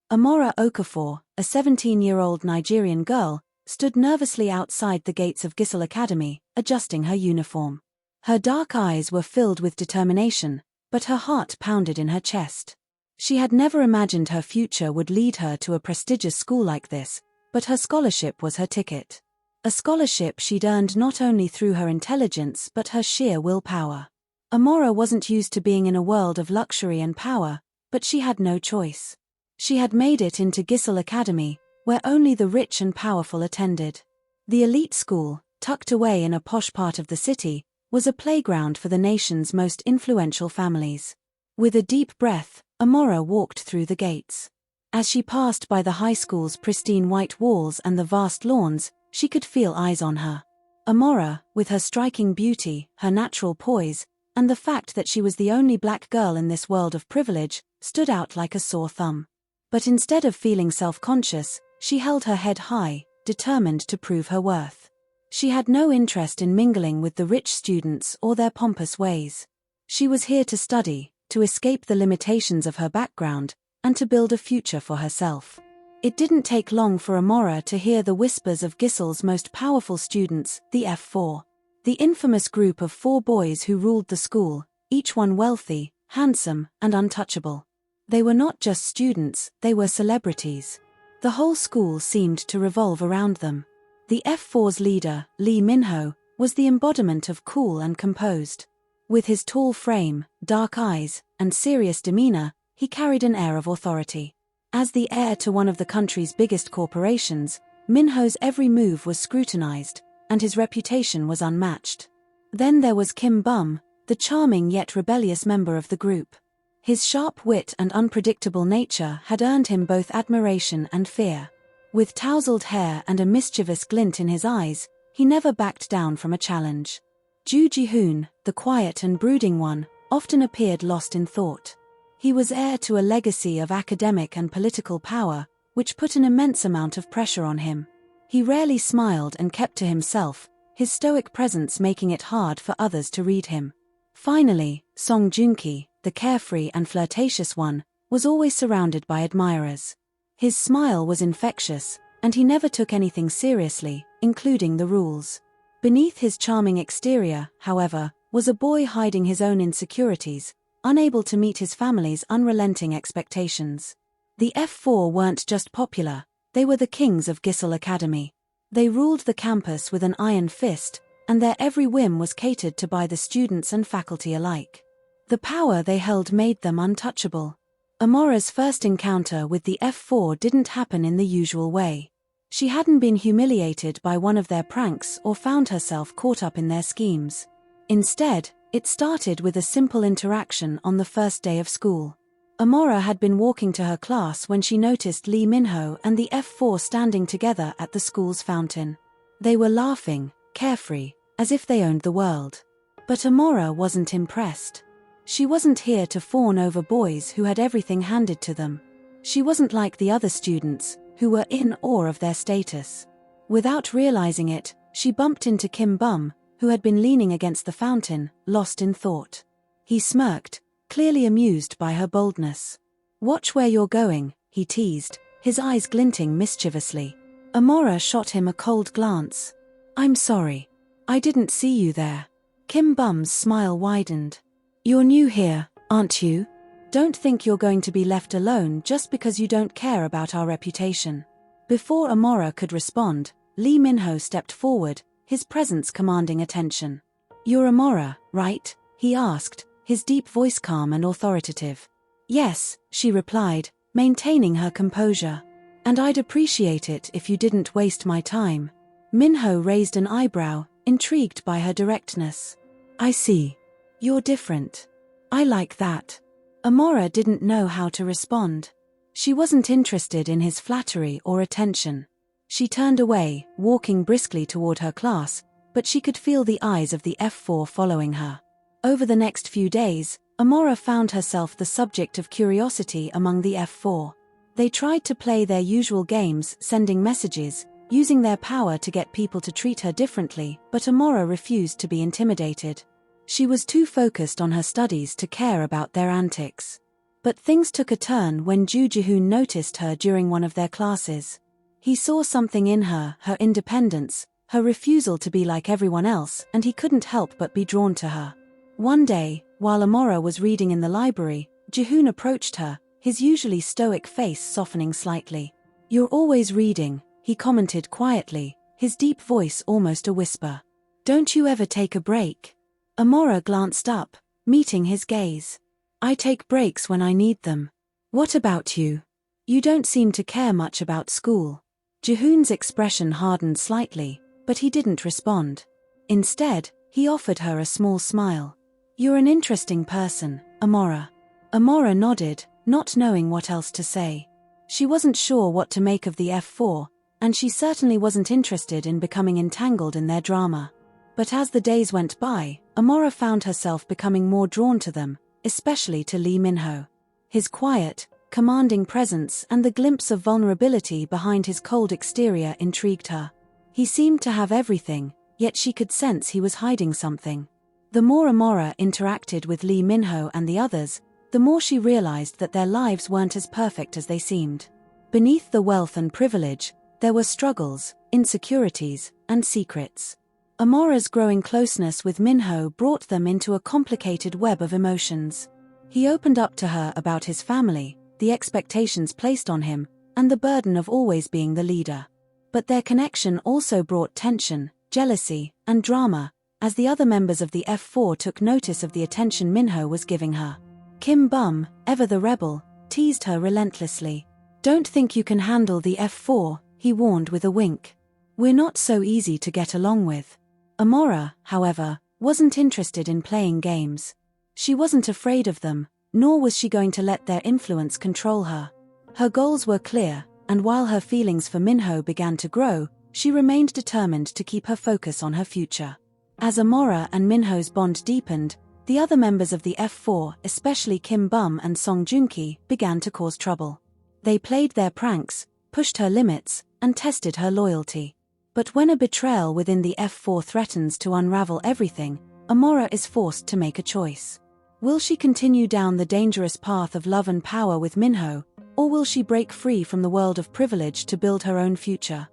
Amora Okafor, a 17-year-old Nigerian girl, stood nervously outside the gates of Gizle Academy, adjusting her uniform. Her dark eyes were filled with determination, but her heart pounded in her chest. She had never imagined her future would lead her to a prestigious school like this, but her scholarship was her ticket. A scholarship she'd earned not only through her intelligence but her sheer willpower. Amora wasn't used to being in a world of luxury and power, but she had no choice. She had made it into Gizle Academy, where only the rich and powerful attended. The elite school, tucked away in a posh part of the city, was a playground for the nation's most influential families. With a deep breath, Amora walked through the gates. As she passed by the high school's pristine white walls and the vast lawns, she could feel eyes on her. Amora, with her striking beauty, her natural poise, and the fact that she was the only black girl in this world of privilege, stood out like a sore thumb. But instead of feeling self-conscious, she held her head high, determined to prove her worth. She had no interest in mingling with the rich students or their pompous ways. She was here to study, to escape the limitations of her background, and to build a future for herself. It didn't take long for Amora to hear the whispers of Gizle's most powerful students, the F4. The infamous group of 4 boys who ruled the school, each one wealthy, handsome, and untouchable. They were not just students, they were celebrities. The whole school seemed to revolve around them. The F4's leader, Lee Minho, was the embodiment of cool and composed. With his tall frame, dark eyes, and serious demeanor, he carried an air of authority. As the heir to one of the country's biggest corporations, Minho's every move was scrutinized, and his reputation was unmatched. Then there was Kim Bum, the charming yet rebellious member of the group. His sharp wit and unpredictable nature had earned him both admiration and fear. With tousled hair and a mischievous glint in his eyes, he never backed down from a challenge. Ju Ji-hoon, the quiet and brooding one, often appeared lost in thought. He was heir to a legacy of academic and political power, which put an immense amount of pressure on him. He rarely smiled and kept to himself, his stoic presence making it hard for others to read him. Finally, Song Joong-ki, the carefree and flirtatious one, was always surrounded by admirers. His smile was infectious, and he never took anything seriously, including the rules. Beneath his charming exterior, however, was a boy hiding his own insecurities, unable to meet his family's unrelenting expectations. The F4 weren't just popular, they were the kings of Gizle Academy. They ruled the campus with an iron fist, and their every whim was catered to by the students and faculty alike. The power they held made them untouchable. Amora's first encounter with the F4 didn't happen in the usual way. She hadn't been humiliated by one of their pranks or found herself caught up in their schemes. Instead, it started with a simple interaction on the first day of school. Amora had been walking to her class when she noticed Lee Minho and the F4 standing together at the school's fountain. They were laughing, carefree, as if they owned the world. But Amora wasn't impressed. She wasn't here to fawn over boys who had everything handed to them. She wasn't like the other students, who were in awe of their status. Without realizing it, she bumped into Kim Bum, who had been leaning against the fountain, lost in thought. He smirked, clearly amused by her boldness. "Watch where you're going," he teased, his eyes glinting mischievously. Amora shot him a cold glance. "I'm sorry. I didn't see you there." Kim Bum's smile widened. "You're new here, aren't you? Don't think you're going to be left alone just because you don't care about our reputation." Before Amora could respond, Lee Minho stepped forward, his presence commanding attention. "You're Amora, right?" he asked, his deep voice calm and authoritative. "Yes," she replied, maintaining her composure. "And I'd appreciate it if you didn't waste my time." Minho raised an eyebrow, intrigued by her directness. "I see. You're different. I like that." Amora didn't know how to respond. She wasn't interested in his flattery or attention. She turned away, walking briskly toward her class, but she could feel the eyes of the F4 following her. Over the next few days, Amora found herself the subject of curiosity among the F4. They tried to play their usual games, sending messages, using their power to get people to treat her differently, but Amora refused to be intimidated. She was too focused on her studies to care about their antics. But things took a turn when Ji-hoon noticed her during one of their classes. He saw something in her, her independence, her refusal to be like everyone else, and he couldn't help but be drawn to her. One day, while Amora was reading in the library, Ji-hoon approached her, his usually stoic face softening slightly. "You're always reading," he commented quietly, his deep voice almost a whisper. "Don't you ever take a break?" Amora glanced up, meeting his gaze. "I take breaks when I need them. What about you? You don't seem to care much about school." Ji-hoon's expression hardened slightly, but he didn't respond. Instead, he offered her a small smile. "You're an interesting person, Amora." Amora nodded, not knowing what else to say. She wasn't sure what to make of the F4, and she certainly wasn't interested in becoming entangled in their drama. But as the days went by, Amora found herself becoming more drawn to them, especially to Lee Min-ho. His quiet, commanding presence and the glimpse of vulnerability behind his cold exterior intrigued her. He seemed to have everything, yet she could sense he was hiding something. The more Amora interacted with Lee Min-ho and the others, the more she realized that their lives weren't as perfect as they seemed. Beneath the wealth and privilege, there were struggles, insecurities, and secrets. Amora's growing closeness with Min-ho brought them into a complicated web of emotions. He opened up to her about his family, the expectations placed on him, and the burden of always being the leader. But their connection also brought tension, jealousy, and drama, as the other members of the F4 took notice of the attention Min-ho was giving her. Kim Bum, ever the rebel, teased her relentlessly. "Don't think you can handle the F4, he warned with a wink. "We're not so easy to get along with." Amora, however, wasn't interested in playing games. She wasn't afraid of them, nor was she going to let their influence control her. Her goals were clear, and while her feelings for Min-ho began to grow, she remained determined to keep her focus on her future. As Amora and Min-ho's bond deepened, the other members of the F4, especially Kim Bum and Song Joong-ki, began to cause trouble. They played their pranks, pushed her limits, and tested her loyalty. But when a betrayal within the F4 threatens to unravel everything, Amora is forced to make a choice. Will she continue down the dangerous path of love and power with Min-ho, or will she break free from the world of privilege to build her own future?